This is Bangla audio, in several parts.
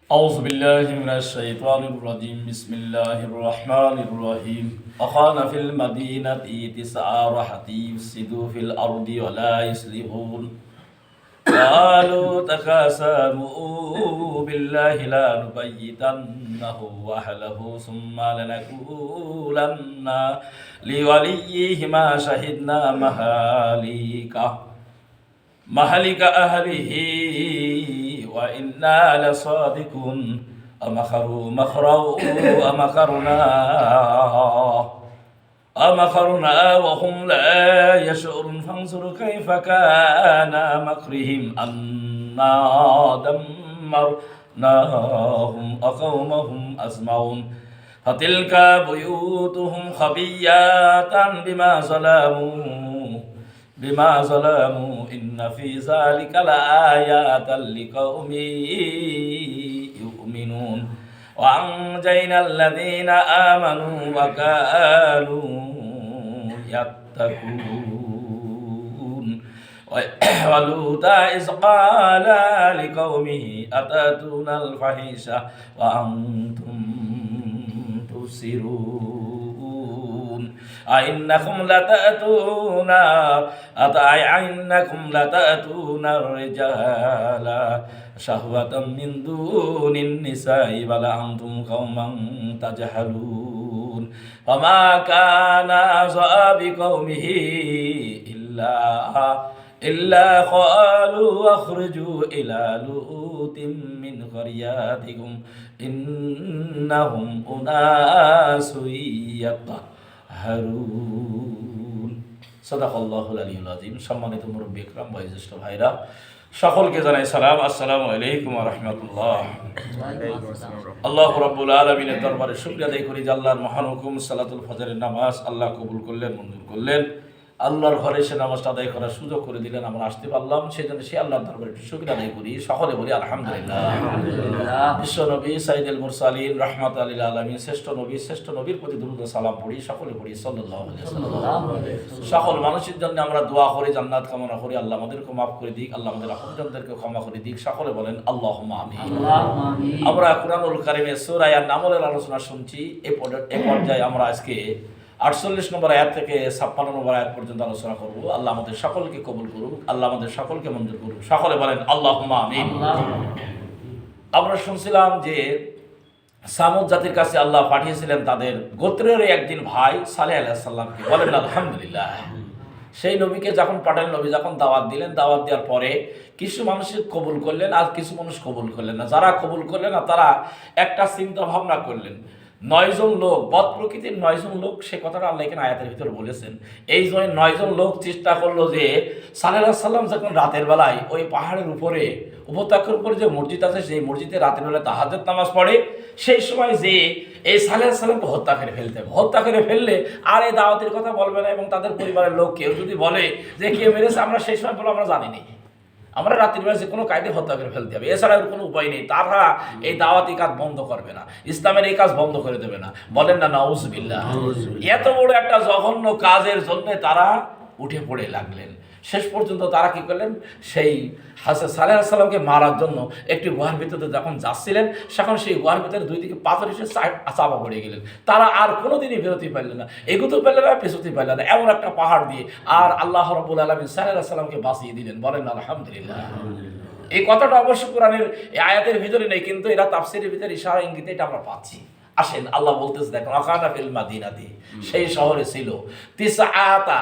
أعوذ بالله من الشيطان الرجيم بسم الله الرحمن الرحيم وكان في المدينة 9 رهط يفسدون في الأرض ولا يصلحون قالوا تقاسموا بالله لا نبيتنه وأهله ثم لنقولن لوليه ما شهدنا مهلك أهله وإنا لصادقون أمكروا مكرا أمكرنا وهم لا يشعرون فانظر كيف كان مكرهم أنا دمرناهم وقومهم أجمعون فتلك بيوتهم خبيات بما ظلموا إن في ذلك لآيات لقوم يؤمنون وأنجينا الذين آمنوا وكانوا يتقون ولوطا إذ قال لقومه أتأتون الفاحشة وأنتم تبصرون أئنكم لتأتون الرجال شهوة من دون النساء بل أنتم قوما تجهلون فما كان عذاب قومه إلا قالوا أخرجوا إلى لوط من قريتكم إنهم أناس يطهرون সাদাকাল্লাহুল আলিয়্যুল আযীম। সম্মানিত মুরব্বী ইকরাম, বয়োজ্যেষ্ঠ ভাইরা, সকলকে জানাই সালাম, আসসালামু আলাইকুম ওয়া রাহমাতুল্লাহ। আল্লাহ রাব্বুল আলামিনের দরবারে শুকরিয়া আদায় করি যে আল্লাহর মহান হুকুম সালাতুল ফজরের নামাজ আল্লাহ কবুল করলেন, মঞ্জুর করলেন। আল্লাহর ঘরে সে নামাজটা আদায় করার সুযোগ করে দিলেন, আমরা আসতে পারলাম, সেই জন্য সে আল্লাহর দরবারে একটু শুকরিয়া আদায় করি। সকলে বলি আলহামদুলিল্লাহ। বিশ্ব নবী সাইয়্যিদুল মুরসালিন রাহমাতাল লিল আলামিন, শ্রেষ্ঠ নবীর প্রতি দুরূদ ও সালাম পড়ি, সকলে পড়ি সাল্লাল্লাহু আলাইহি ওয়াসাল্লাম। সকল মানুষের জন্য আমরা দোয়া করি, জান্নাত কামনা করি, আল্লাহ আমাদেরকে মাফ করে দিক, আল্লাহ আমাদের আপনজনদেরকে ক্ষমা করে দিক, সকলে বলেন আল্লাহুম্মা আমিন। আমরা কুরআনুল কারীমের সূরা আন-নামলের আলোচনা শুনছি। এই পর্যায়ে আমরা আজকে 48 নম্বর আয়াত থেকে 56 নম্বর আয়াত পর্যন্ত আলোচনা করব। আল্লাহ আমাদের সকলকে কবুল করুক, আল্লাহ আমাদের সকলকে মঞ্জুর করুক, সকলে বলেন আল্লাহুম্মা আমিন। আমরা শুনছিলাম যে সামুদ জাতির কাছে আল্লাহ পাঠিয়েছিলেন তাদের গোত্রের একদিন ভাই সালেহ আলাইহিস সালামকে। বলেন আলহামদুলিল্লাহ। সেই নবীকে যখন পাঠালেন, নবী যখন দাওয়াত দিলেন, দাওয়াত দেওয়ার পরে কিছু মানুষ কবুল করলেন আর কিছু মানুষ কবুল করলেন না। যারা কবুল করলেন না তারা একটা চিন্তা ভাবনা করলেন। 9 জন লোক, বদ প্রকৃতির 9 জন লোক, সে কথাটা আল্লাহ এখানে আয়াতের ভিতরে বলেছেন। এই 9 জন লোক চেষ্টা করলো যে সালেহ আলাইহিস সালাম যখন রাতের বেলায় ওই পাহাড়ের উপরে, উপত্যকার উপরে যে মসজিদ আছে, সেই মসজিদে রাতের বেলায় তাহাজ্জুদ নামাজ পড়ে, সেই সময় যে এই সালেহ আলাইহিস সালামকে হত্যা করে ফেলতে হবে। হত্যা করে ফেললে আর এই দাওয়াতের কথা বলবে না, এবং তাদের পরিবারের লোক কেউ যদি বলে যে কে মেরেছে, আমরা সেই সময় বলো আমরা জানিনি, আমরা রাত্রির বেলা যে কোনো কায়দে হত্যা করে ফেলতে হবে, এছাড়া কোনো উপায় নেই। তারা এই দাওয়াতি কাজ বন্ধ করবে না, ইসলামের এই কাজ বন্ধ করে দেবে না। বলেন না নাউজুবিল্লাহ। এত বড় একটা জঘন্য কাজের জন্য তারা উঠে পড়ে লাগলেন। শেষ পর্যন্ত তারা কি করলেন, সেই সালেহ আলাইহিস সালামকে মারার জন্য একটি গুহার ভিতরে যখন যাচ্ছিলেন, তখন সেই গুহার ভিতরে দুই দিকে পাথর এসে চাপা পড়ে গেলেন। তারা আর কোনোদিনই বেরোতে পারলেন না, এগোতে পারলেন না, পেছোতে পারলেন না, এমন একটা পাহাড় দিয়ে। আর আল্লাহ রাব্বুল আলামিন সালেহ আলাইহিস সালামকে বাঁচিয়ে দিলেন। বলেন আলহামদুলিল্লাহ। এই কথাটা অবশ্য কোরআনের এই আয়াতের ভিতরে নেই, কিন্তু এরা তাফসীরের ভিতরে ইশারা ইঙ্গিতে এটা আমরা পাচ্ছি। আসেন, আল্লাহ বলতেছে দেখেন, ওয়াকানা ফিল মাদিনাতি, সেই শহরে ছিল তিসআতা,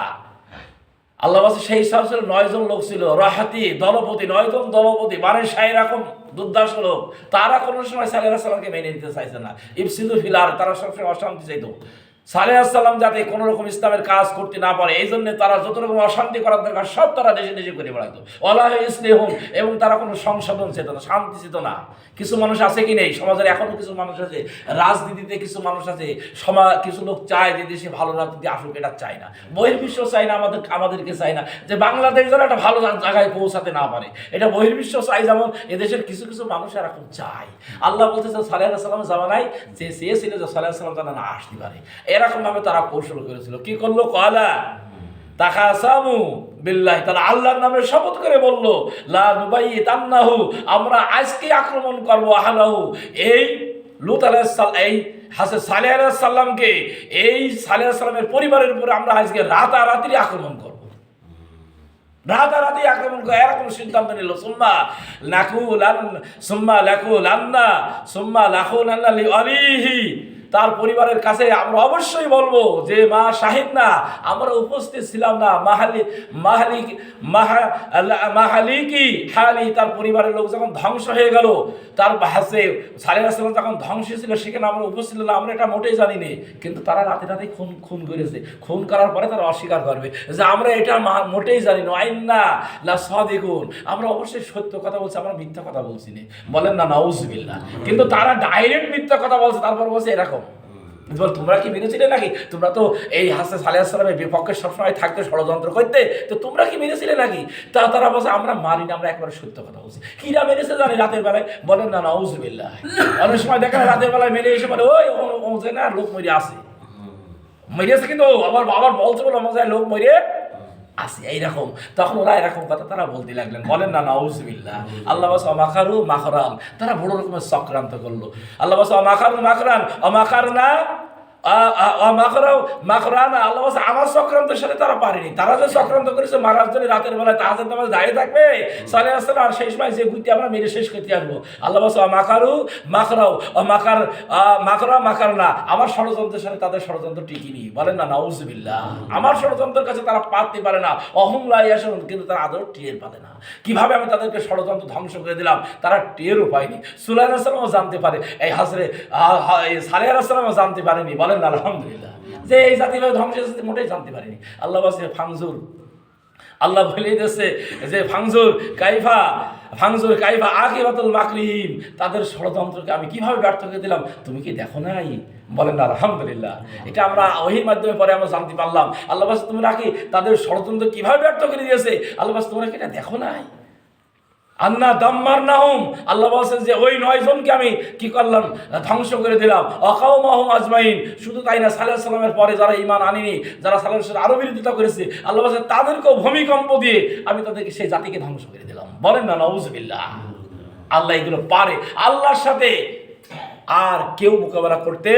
আল্লাহ বলছে সেই শহরে ছিল 9 জন লোক ছিল, রাহাতি দলপতি, 9 জন দলপতি, মানে সেই রকম দুর্দাস লোক। তারা কোনো সময় সালেহ আলাইহিস সালামকে মেনে নিতে চাইছে না। ইফসিদু ফিল আরদ, তারা সবসময় অশান্তি চাইতো। সালেহ আলাইহিস সালাম যাতে কোনো রকম ইসলামের কাজ করতে না পারে, এই জন্য তারা যত রকম অশান্তি করার দরকার সব তারা দেশে দেশে করে বেড়াতো। ওয়ালা ইসলিহুম, এবং তারা কোনো সংশোধন চেত না, শান্তি চেত না। কিছু মানুষ আছে কি নেই সমাজের, এখনো কিছু মানুষ আছে, রাজনীতিতে কিছু মানুষ আছে, কিছু লোক চায় যে দেশে ভালো রাজনীতি আসুক, এটা চায় না। বহির্বিশ্ব চাই না, আমাদেরকে চাই না যে বাংলাদেশ যেন একটা ভালো জায়গায় পৌঁছাতে না পারে, এটা বহির্বিশ্ব চাই। যেমন এদেশের কিছু কিছু মানুষ এরকম চায়। আল্লাহ বলতেছে সালেহ আলাইহিস সালামের জামানায় যে চেয়েছিল যে সালেহ আলাইহিস সালাম যেন না আসতে পারে, এরকম ভাবে তারা কৌশল করেছিল। কি করলো, কলা তাকাসামু বিল্লাহি তাআলা, আল্লাহর নামে শপথ করে বলল, লা নুবাইয়িতান্নাহু, আমরা আজকে আক্রমণ করব আহলাহু, এই লূত আলাইহিস সালাম, এই সালেহ আলাইহিস সালামকে, এই সালেহ আলাইহিস সালামের পরিবারের উপরে আমরা আজকে রাতারাতি আক্রমণ করব, রাতারাতি আক্রমণ করে এরকম সিদ্ধান্ত নিল। সুম্মা লাকুলান্না লিওয়ালিহি, তার পরিবারের কাছে আমরা অবশ্যই বলবো যে মা শাহিদ না, আমরা উপস্থিত ছিলাম না, মাহালিকি হালি, তার পরিবারের লোক যখন ধ্বংস হয়ে গেল, তার হাসে সালেহ আলাইহিস সালাম যখন ধ্বংস ছিল, সেখানে আমরা উপস্থিত না, আমরা এটা মোটেই জানি না। কিন্তু তারা রাতে রাতে খুন করেছে, খুন করার পরে তারা অস্বীকার করবে যে আমরা এটা মোটেই জানি না, আইন্না লা সাদিকুন, আমরা অবশ্যই সত্য কথা বলছি, আমরা মিথ্যা কথা বলছি না। বলেন না নাউজুবিল্লাহ। কিন্তু তারা ডাইরেক্ট মিথ্যা কথা বলছে, তারপর বলছে এরকম, তোমরা কি মেনেছিলে নাকি? তোমরা তো এই হাসান সালেহ সালামের বিপক্ষে সবসময় থাকতে, ষড়যন্ত্র করতে, তো তোমরা কি মেনেছিলে নাকি? তারা বলছে আমরা মারিনি, আমরা একবারে সত্য কথা বলছি। কিরা মেরেছে জানি রাতের বেলায়? বলেন না নাউজুবিল্লাহ। অনেক সময় দেখেন রাতের বেলায় মেরে এসে বলে ওই না লোক মরে আসে, মেরেছে, কিন্তু আবার বলছে বলে মজায় লোক মরে আসে এইরকম। তখন ওরা এরকম কথা তারা বলতে লাগলেন। বলেন না নাউজুবিল্লাহ। আল্লাহ বাস মাখারু মাখরান, তারা বড় রকমের চক্রান্ত করলো। আল্লাহ বাস মাখারু মাখরান অমাখারনা মাখরানা, আল্লাহ বাস আমার চক্রান্তের সাথে তারা পারেনি। তারা যে চক্রান্ত করেছে মারার জন্য রাতের বেলায় তাহাজ্জুদ নামাজে দাঁড়িয়ে থাকবে সালেহ আলাইহিস সালাম, আর সেই সময় যে গুটি আমরা মেরে শেষ করতে আসবো। আল্লাহ বাস মাখারু মাখরাও মাখারনা, আমার ষড়যন্ত্রের সাথে তাদের ষড়যন্ত্র টিকিনি। বলেন না নাউজুবিল্লাহ। আমার ষড়যন্ত্রের কাছে তারা পারতে পারে না, অহুম লা ইয়াশউরুন, কিন্তু তারা আদৌ টের পাবে না কিভাবে আমি তাদেরকে ষড়যন্ত্র ধ্বংস করে দিলাম, তারা টেরও পায়নি। সুলাইমান আলাইহিস সালামও জানতে পারে, এই সালেহ আলাইহিস সালামও জানতে পারেনি। বলেন না আলহামদুলিল্লাহ, যে এই জাতিভাবে ধ্বংস হয়েছে মোটেই জানতে পারেনি। আল্লাহ বাসে ফাংজুর, আল্লাহ বলে দিয়েছে যে ফাংজুর কাইফা আকিবাতুল মাকরিহিম, তাদের ষড়যন্ত্রকে আমি কিভাবে ব্যর্থ করে দিলাম, তুমি কি দেখো নাই? বলেন না আলহামদুলিল্লাহ। এটা আমরা ওহীর মাধ্যমে পরে আমরা জানতে পারলাম। আল্লাহ বাস তোমরা কি তাদের ষড়যন্ত্র কিভাবে ব্যর্থ করে দিয়েছে, আল্লাহ বাস তোমরা কি এটা দেখো নাই? আন্না দাম্মারনাহুম, আল্লাহ বলছেন যে ওই 9 জনকে আমি কি করলাম, ধ্বংস করে দিলাম। অকাউমাহুম আজমাইন, শুধু তাই না, সালেহ সালামের পরে যারা ঈমান আনেনি, যারা সালেহের সাথে আরো বিরোধিতা করেছে, আল্লাহ বলছেন তাদেরকেও ভূমিকম্প দিয়ে আমি তাদেরকে সেই জাতিকে ধ্বংস করে দিলাম। বলেন না নাউজুবিল্লাহ। আল্লাহ এগুলো পারে, আল্লাহর সাথে আর কেউ মোকাবেলা করতে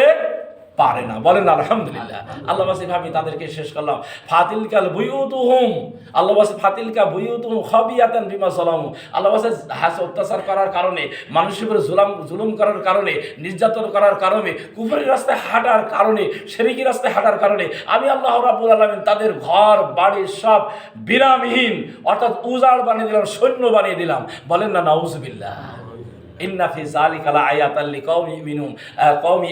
পারে না। বলেন আলহামদুলিল্লাহ। আল্লাহ বাসে ভাবি তাদেরকে শেষ করলাম। ফাতিলকাল বুয়ুতুহুম, আল্লাহ বাসে ফাতিলকা বুয়ুতুহুম খাবিয়াতান বিমা সালামু, আল্লাহ বাসে অত্যাচার করার কারণে, মানুষের উপরে জুলুম করার কারণে, নির্যাতন করার কারণে, কুফরের রাস্তায় হাঁটার কারণে, শিরকি রাস্তায় হাঁটার কারণে আমি আল্লাহ রাব্বুল আলামিন তাদের ঘর বাড়ি সব বিরামহীন, অর্থাৎ উজাড় বানিয়ে দিলাম, সৈন্য বানিয়ে দিলাম। বলেন না নাউজুবিল্লাহ। ইন্না ফি যালিকা লাআয়াতাল লিকাওমি ইউমিনুন কওমি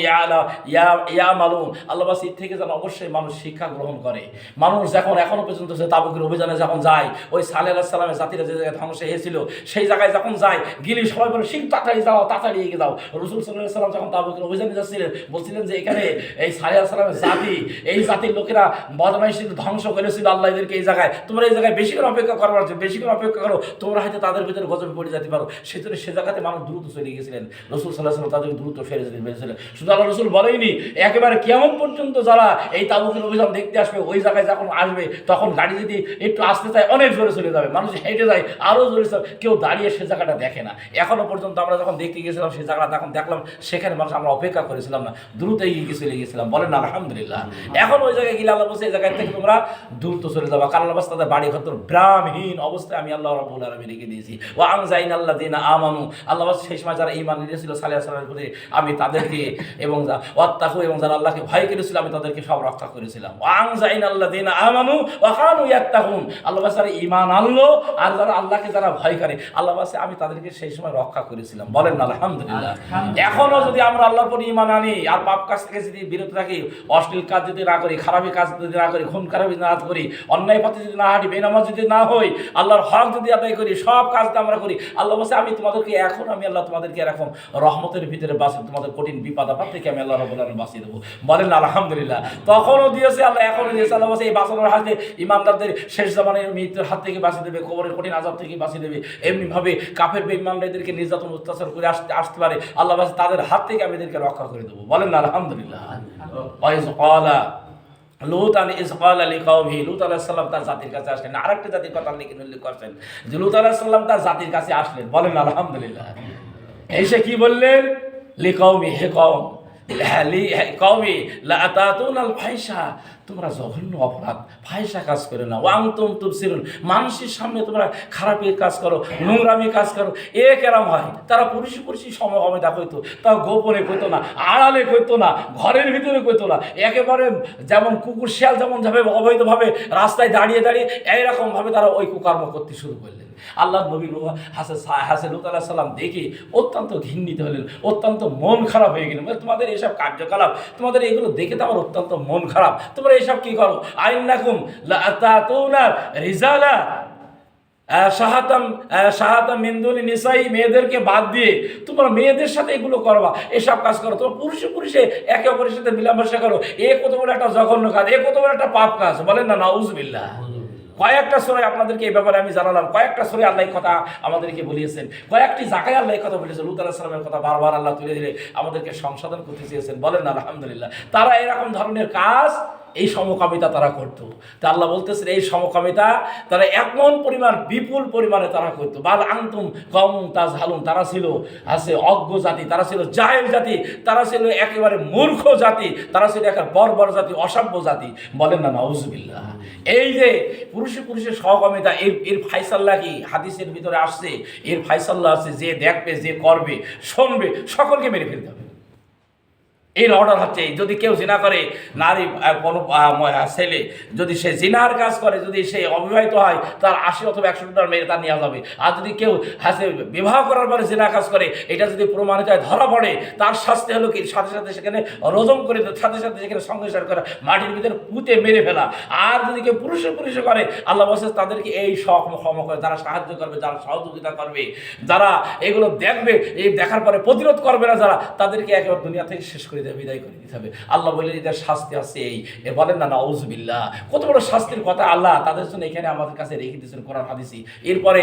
ইয়ামালুন, আল্লাহ বাস এর থেকে যেন অবশ্যই মানুষ শিক্ষা গ্রহণ করে। মানুষ যখন এখনো পর্যন্ত যে তাবুকের অভিযানে যখন যায়, ওই সালেহ আলাইহিস সালামের জাতিরা যে জায়গায় ধ্বংস হয়েছিল সেই জায়গায় যখন যায়, গিলি সবাই বলে শিখ তাড়াতাড়ি যাও, তাড়াতাড়ি এগিয়ে যাও। রাসূল সাল্লাল্লাহু আলাইহি সাল্লাম যখন তাবুকের অভিযানে যাচ্ছিলেন, বলছিলেন যে এখানে এই সালেহ আলাইহিস সালামের জাতি, এই জাতির লোকেরা বদমাইশি ধ্বংস করেছিল, আল্লাহ এদেরকে এই জায়গায়, তোমরা এই জায়গায় বেশি করে অপেক্ষা করবার জন্য, বেশি করে অপেক্ষা করো, তোমরা হয়তো তাদের ভিতরে গজবে পড়ে যেতে পারো। সেজন্য সে জায়গাতে মানুষ দ্রুত চলে গেছিলেন। রাসূল সাল্লাল্লাহু আলাইহি ওয়াসাল্লাম তাদেরকে দ্রুত ফেরে দিয়েছিলেন। শুধু আল্লাহ রাসূল বলেইনি, একেবারে কিয়ামত পর্যন্ত যারা এই তাবুকের অভিযান দেখতে আসবে, ওই জায়গায় যখন আসবে তখন গাড়ি যদি একটু আসতে চায় অনেক জোরে চলে যাবে, মানুষ হেঁটে যায় আরও জোরে, কেউ দাঁড়িয়ে সে জায়গাটা দেখে না। এখনো পর্যন্ত আমরা যখন দেখতে গিয়েছিলাম সেই জায়গাটা তখন দেখলাম সেখানে মানুষ, আমরা অপেক্ষা করেছিলাম না, দ্রুত এগিয়ে চলে গিয়েছিলাম। বলেন না আলহামদুলিল্লাহ। এখন ওই জায়গায় গেলে আল্লাহ বলছে এই জায়গা থেকে তোমরা দ্রুত চলে যাবা, কারণ আল্লাহ তাদের বাড়ি ঘর ব্রাহ্মহীন অবস্থায় আমি আল্লাহ রাব্বুল আলামিন রেখে দিয়েছি। ওয়া আনজাইনাল্লাযিনা আমানু, আল্লাহ সেই সময় যারা ঈমান এনেছিল সালেহ সালামের প্রতি, আমি তাদেরকে এবং ওয়াত্তাকু, এবং যারা আল্লাহকে ভয় করেছিল আমি তাদেরকে সব রক্ষা করেছিলাম। ওয়ানজাইনাল্লাযিনা আমানু ওয়া কানু ইয়াত্তাকুন, আল্লাহ যারা ঈমান আনলো আর যারা আল্লাহকে যারা ভয় করে, আল্লাহ আমি তাদেরকে সেই সময় রক্ষা করেছিলাম। বলেন না আলহামদুলিল্লাহ। এখনো যদি আমরা আল্লাহর প্রতি ঈমান আনি আর পাপ কাজ থেকে যদি বিরত থাকি, অশ্লীল কাজ যদি না করি, খারাপি কাজ যদি না করি, খুন খারাপি না করি, অন্যায় পথে যদি না হাঁটি, বেনামাজ যদি না হই, আল্লাহর হক যদি আদায় করি, সব কাজটা আমরা করি, আল্লাহ আমি তোমাদেরকে এখন আমি আল্লাহ তোমাদেরকে এরকম রহমতের ভিতরে বাঁচিয়ে, তোমাদের কঠিন বিপদ আপদ থেকে আমি আল্লাহ রাব্বুল আলামিন বাঁচিয়ে দেবো। বলেন আলহামদুলিল্লাহ। তখনও দিয়েছে আল্লাহ, এখনও দিয়েছে আল্লাহ। এই বাঁচানোর হাতে ইমানদারদের শেষ জামানের মৃত্যুর হাত থেকে বাঁচিয়ে দেবে, কবরের কঠিন আযাব থেকে বাঁচিয়ে দেবে। এমনিভাবে কাফের বেঈমানদেরকে নির্যাতন অত্যাচার করে আসতে পারে, আল্লাহ তাদের হাত থেকে আমি এদেরকে রক্ষা করে দেবো। বলেন না আলহামদুলিল্লাহ। লুত ইজ ক্বালা লিকাওমিহি, লুত আলাইহিস সালাম তার জাতির কাছে আসলেন। আরেকটা জাতির কথা উল্লেখ করছেন যে লুত আলাইহিস সালাম তার জাতির কাছে আসলেন। বলেন আলহামদুলিল্লাহ। এসে কি বললেন? লিকাওমি, হে কওম, কওমি লা আতাতুনাল ফাহিশা, তোমরা জঘন্য অপরাধ ফাহিশা কাজ করে না, ওয়া আনতুম তুবসিরুন, মানুষের সামনে তোমরা খারাপের কাজ করো, নোংরামি কাজ করো। এ কেরাম হয়, তারা পুরুষই সমকামিতা কইতো, তাও গোপনে কইতো না, আড়ালে কইতো না, ঘরের ভিতরে কইতো না, একেবারে যেমন কুকুর শিয়াল যেমন যাবে অবৈধভাবে রাস্তায় দাঁড়িয়ে দাঁড়িয়ে এইরকমভাবে তারা ওই কুকর্ম করতে শুরু করলেন। আল্লাহ নবী হাসে লুত আলাইহিস সালাম দেখে অত্যন্ত ঘৃণিত হলেন, অত্যন্ত মন খারাপ হয়ে গেলেন। তোমাদের এইসব কার্যকলাপ, তোমাদের এগুলো দেখে তো আমার অত্যন্ত মন খারাপ, তোমরা এইসব কি করো? আইন্নাকুম লা আতাতুনা রিজালা শাহাতাম মিন দুনি নিসাই, মেয়েদেরকে বাদ দিয়ে তোমরা মেয়েদের সাথে এগুলো করবা, এসব কাজ করো, তোমরা পুরুষে একে অপরের সাথে মিলামেশা করো। এ কত বড় একটা জঘন্য কাজ, এ কত বড় একটা পাপ কাজ। বলেন না নাউজুবিল্লাহ। কয়েকটা সূরায় আপনাদেরকে এই ব্যাপারে আমি জানালাম, কয়েকটা সূরায় আল্লাহ কথা আমাদেরকে বলিয়েছেন, কয়েকটি জায়গায় আল্লাহ কথা বলেছেন। লুত আলাইহিস সালামের কথা বারবার আল্লাহ তুলে দিলে আমাদেরকে সংশোধন করতে চেয়েছেন। বলেন না আলহামদুলিল্লাহ। তারা এরকম ধরনের কাজ, এই সমকামিতা তারা করতো। তা আল্লাহ বলতেছেন এই সমকামিতা তারা এমন পরিমাণ, বিপুল পরিমাণে তারা করতো। বাল আনতুম কওমুন তাজহালুন, তারা ছিল অজ্ঞ জাতি, তারা ছিল জাহেল জাতি, তারা ছিল একেবারে মূর্খ জাতি, তারা ছিল একেবারে বর্বর জাতি, অসভ্য জাতি। বলেন না নাউজুবিল্লাহ। এই যে পুরুষের সমকামিতা, এর ফায়সাল্লাহ কি হাদিসের ভিতরে আসছে, এর ফায়সাল্লাহ আছে যে দেখবে, যে করবে, শুনবে, সকলকে মেরে ফেলতে হবে। এর অর্ডার হচ্ছে, যদি কেউ জিনা করে, নারী কোনো ছেলে যদি সে জিনার কাজ করে, যদি সে অবিবাহিত হয়, তার 80 অথবা 100 মেরে তার নেওয়া যাবে। আর যদি কেউ বিবাহ করার পরে জিনা কাজ করে, এটা যদি প্রমাণিত হয়, ধরা পড়ে, তার শাস্তি হলো কি সাথে সাথে সেখানে রজম করে, সাথে সাথে সেখানে সংসার করা, মাটির ভিতরে পুঁতে মেরে ফেলা। আর যদি কেউ পুরুষে করে, আল্লাহ বলছে তাদেরকে এই ক্ষমা করে, যারা সাহায্য করবে, যারা সহযোগিতা করবে, যারা এগুলো দেখবে, এই দেখার পরে প্রতিরোধ করবে না যারা, তাদেরকে একেবারে দুনিয়া থেকে শেষ করে বিদায় করে দিতে হবে। আল্লাহ বলে এদের শাস্তি আছে এই, বলেন না নাউজুবিল্লাহ। কত বড় শাস্তির কথা আল্লাহ তাদের জন্য এখানে আমাদের কাছে রেখে দিয়েছেন কোরআন হাদিসে। এরপরে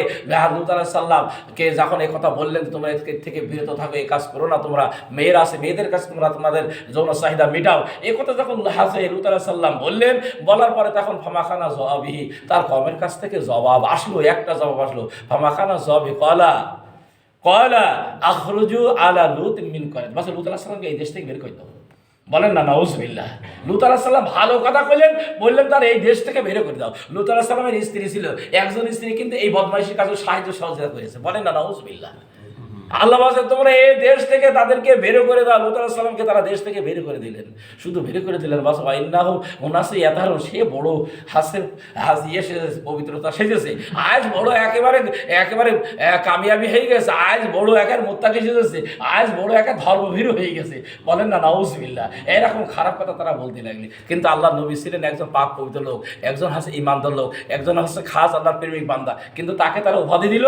লুত আলাইহিস সালামকে যখন এই কথা বললেন, তোমরা এর থেকে বিরত থাকো, এই কাজ করো না, তোমরা মেয়েরা আছে, মেয়েদের কাছে তোমরা তোমাদের যৌন চাহিদা মেটাও, এই কথা যখন লুত আলাইহিস সালাম বললেন, বলার পরে তখন ফামাখানা জবাবিহি, তার কওমের কাছ থেকে জবাব আসলো, একটা জবাব আসলো। ফামাখানা জবাবি কয়লা আখরুজু আলা লুত মিন করেন, বাস লুত আলাইহিস সালামকে এই দেশ থেকে বের করে দাও। বলেন না নাউজুবিল্লাহ। লুত আলাইহিস সালাম ভালো কথা বললেন তার এই দেশ থেকে বের করে দাও। লুত আলাইহিস সালামের স্ত্রী ছিল, একজন স্ত্রী কিন্তু এই বদমাইশির কাজে সাহায্য সহযোগিতা করেছে। বলেন না নাউজুবিল্লাহ। আল্লাহ বলেন তোমরা এই দেশ থেকে তাদেরকে বের করে দাও। লুত আলাইহিস সালামকে তারা দেশ থেকে বের করে দিলেন, শুধু বের করে দিলেন বাস। ওয়াইন্নাহু উনাসি ইয়াতাহরুন, সে বড় পবিত্রতা সেজেছে, আজ বড় একেবারে কামিয়াবি হয়ে গেছে, আজ বড় একের মুত্তাকি সেজেছে, আজ বড় একের ধর্মভীরু হয়ে গেছে। বলেন না নাউজুবিল্লাহ। এরকম খারাপ কথা তারা বলতে লাগলেন। কিন্তু আল্লাহ নবী ছিলেন একজন পাক পবিত্র লোক, একজন হচ্ছে ইমানদার লোক, একজন হচ্ছে খাস আল্লাহর প্রেমিক বান্দা। কিন্তু তাকে তারা উপাধি দিল,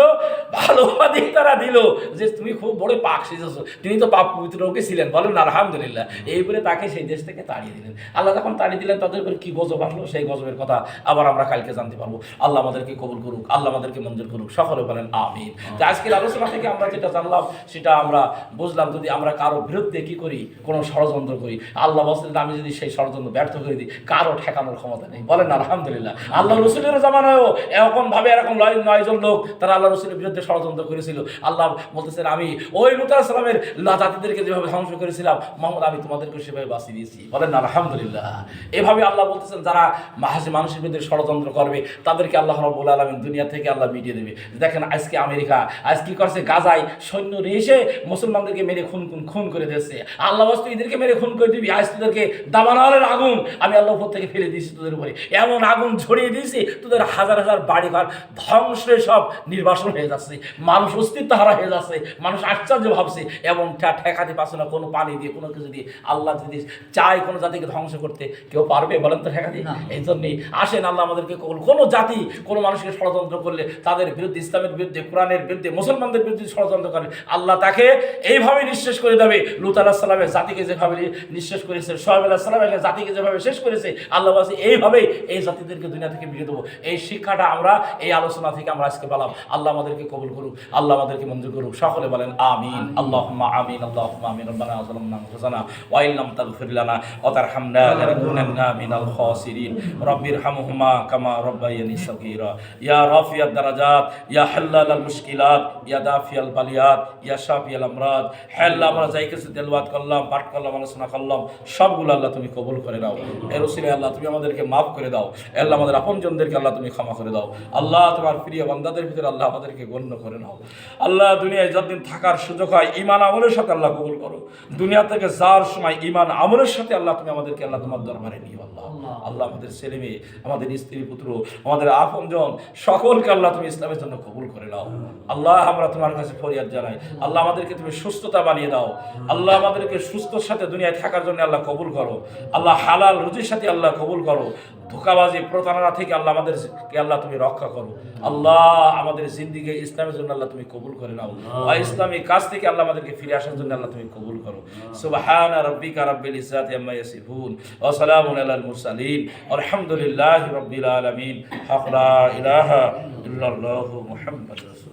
ভালো উপাধি তারা দিল যে তুমি খুব বড় পাক সেজেছো, তিনি তো পাপ পবিত্র লোকে ছিলেন। বলেন না আলহামদুলিল্লাহ। এই বলে তাকে সেই দেশ থেকে তাড়িয়ে দিলেন। আল্লাহ যখন তাড়িয়ে দিলেন, তাদের উপরে কি গজব আসলো, সেই গজবের কথা আবার আমরা কালকে জানতে পারবো। আল্লাহ আমাদেরকে কবুল করুক, আল্লাহ আমাদেরকে মঞ্জুর করুক, সকলে বলেন আমিন। তো আজকের আলোচনা থেকে আমরা যেটা জানলাম, সেটা আমরা বুঝলাম, যদি আমরা কারো বিরুদ্ধে কি করি, কোনো ষড়যন্ত্র করি, আল্লাহ বলছেন আমি যদি সেই ষড়যন্ত্র ব্যর্থ করে দিই, কারো ঠেকানোর ক্ষমতা নেই। বলেন না আলহামদুলিল্লাহ। আল্লাহ রসুলের জামানায়ও এরকম 9জন লোক তারা আল্লাহ রসুলের বিরুদ্ধে ষড়যন্ত্র করেছিল। আল্লাহ বলতেছেন আমি ওই লুত আলাইহিস সালামের জাতিদেরকে যেভাবে ধ্বংস করেছিলাম, মোহাম্মদ আমি তোমাদেরকে সেভাবে বাঁচিয়ে দিয়েছি। বলেন না আলহামদুলিল্লাহ। এভাবে আল্লাহ বলতেছেন যারা মানুষের বিরুদ্ধে ষড়যন্ত্র করবে, তাদেরকে আল্লাহ রাব্বুল আলামিন দুনিয়া থেকে আল্লাহ মিটিয়ে দেবে। দেখেন আজকে আমেরিকা আজ কি করছে, গাজায় সৈন্য এসে মুসলমানদেরকে মেরে খুন করে দিয়েছে। আল্লাহ বলছে এদেরকে মেরে খুন করে দিবি, আজ তোদেরকে দাবানলের আগুন আমি আল্লাহ উপর থেকে ফেলে দিয়েছি, তোদের উপরে এমন আগুন ছড়িয়ে দিয়েছি, তোদের হাজার হাজার বাড়ি ঘর ধ্বংসে সব নির্বাসন হয়ে যাচ্ছে, মানুষ অস্তিত্ব হারা হয়ে যাচ্ছে, মানুষ আশ্চর্য ভাবছে এবং ঠেকাতে পারছে না কোনো পানি দিয়ে, কোনো কিছু দিয়ে। আল্লাহ যদি চায় কোনো জাতিকে ধ্বংস করতে, কেউ পারবে বলেন তো ঠেকাতে? এই জন্যই আসেন আল্লাহ আমাদেরকে কোনো জাতি কোনো মানুষকে ষড়যন্ত্র করলে, তাদের বিরুদ্ধে, ইসলামের বিরুদ্ধে, কোরআনের বিরুদ্ধে, মুসলমানদের বিরুদ্ধে ষড়যন্ত্র করে, আল্লাহ তাকে এইভাবে নিঃশেষ করে দেবে। লুত আলাইহিস সালামের জাতিকে যেভাবে নিঃশেষ করেছে, সোহাইব আলাইহিস সালামের জাতিকে যেভাবে শেষ করেছে, আল্লাহ বলছে এইভাবেই এই জাতিদেরকে দুনিয়া থেকে বিয়ে দেবো। এই শিক্ষাটা আমরা এই আলোচনা থেকে আমরা আজকে পেলাম। আল্লাহ আমাদেরকে কবুল করুক, আল্লাহ আমাদেরকে মঞ্জুর করুক। সকল সকলে বলেন আমিন। আল্লাহুম্মা আমিন, আল্লাহুম্মা আমিন। রব্বানা যালামনা আনফুসানা ওয়া ইল্লাম তাগফির লানা ওয়া তারহামনা লানাকুনান্না মিনাল খাসিরিন। রব্বিরহামহুমা কামা রাব্বায়ানি সাগীরা। ইয়া রাফিয়াদ দারাজাত, ইয়া হাল্লালাল মুশকিলাত, ইয়া দাফিয়াল বালিয়াত, ইয়া শাফিয়াল আমরাদ। হে আল্লাহ, আমরা যাই কিছু তেলাওয়াত করলাম, পাঠ করলাম, আলোচনা করলাম, সবগুলো আল্লাহ তুমি কবুল করে নাও। এর উসিলায় আল্লাহ তুমি আমাদেরকে মাফ করে দাও। আল্লাহ আমাদের আপনজনদেরকে আল্লাহ তুমি ক্ষমা করে দাও। আল্লাহ তোমার প্রিয় বান্দাদের ভিতরে আল্লাহ আমাদেরকে গণ্য করে নাও। আল্লাহ দুনিয়ায় যতদিন থাকার সুযোগ হয় ঈমান আমলের সাথে আল্লাহ কবুল করো। দুনিয়া থেকে যাওয়ার সময় ঈমান আমলের সাথে আল্লাহ তুমি আমাদেরকে আল্লাহ তোমার দরবারে নিও। আল্লাহ আল্লাহ আমাদের ছেলে মেয়ে, আমাদের স্ত্রী পুত্র, আমাদের আপনজন সকলকে আল্লাহ তুমি ইসলামের জন্য কবুল করে নাও। আল্লাহ আমরা তোমার কাছে ফরিয়াদ জানাই, আল্লাহ আমাদেরকে তুমি সুস্থতা বানিয়ে দাও। আল্লাহ আমাদেরকে সুস্থর সাথে দুনিয়ায় থাকার জন্য আল্লাহ কবুল করো। আল্লাহ হালাল রুজির সাথে আল্লাহ কবুল করো। ধোঁকাবাজি প্রতারণা থেকে আল্লাহ আমাদেরকে আল্লাহ তুমি রক্ষা করো। আল্লাহ আমাদের জিন্দিগি ইসলামের জন্য আল্লাহ তুমি কবুল করে নাও। ইসলামী কাজ থেকে আল্লাহ আমাদেরকে ফিরে আসার জন্য আল্লাহ তুমি কবুল করো। সুবহানা রাব্বিকা রাব্বিল ইজ্জাতি আম্মা ইয়াসিফুন ওয়া সালামুন আলাল মুরসালিন আলহামদুলিল্লাহি রাব্বিল আলামিন। লা ইলাহা ইল্লাল্লাহু মুহাম্মাদুর রাসূলুল্লাহ।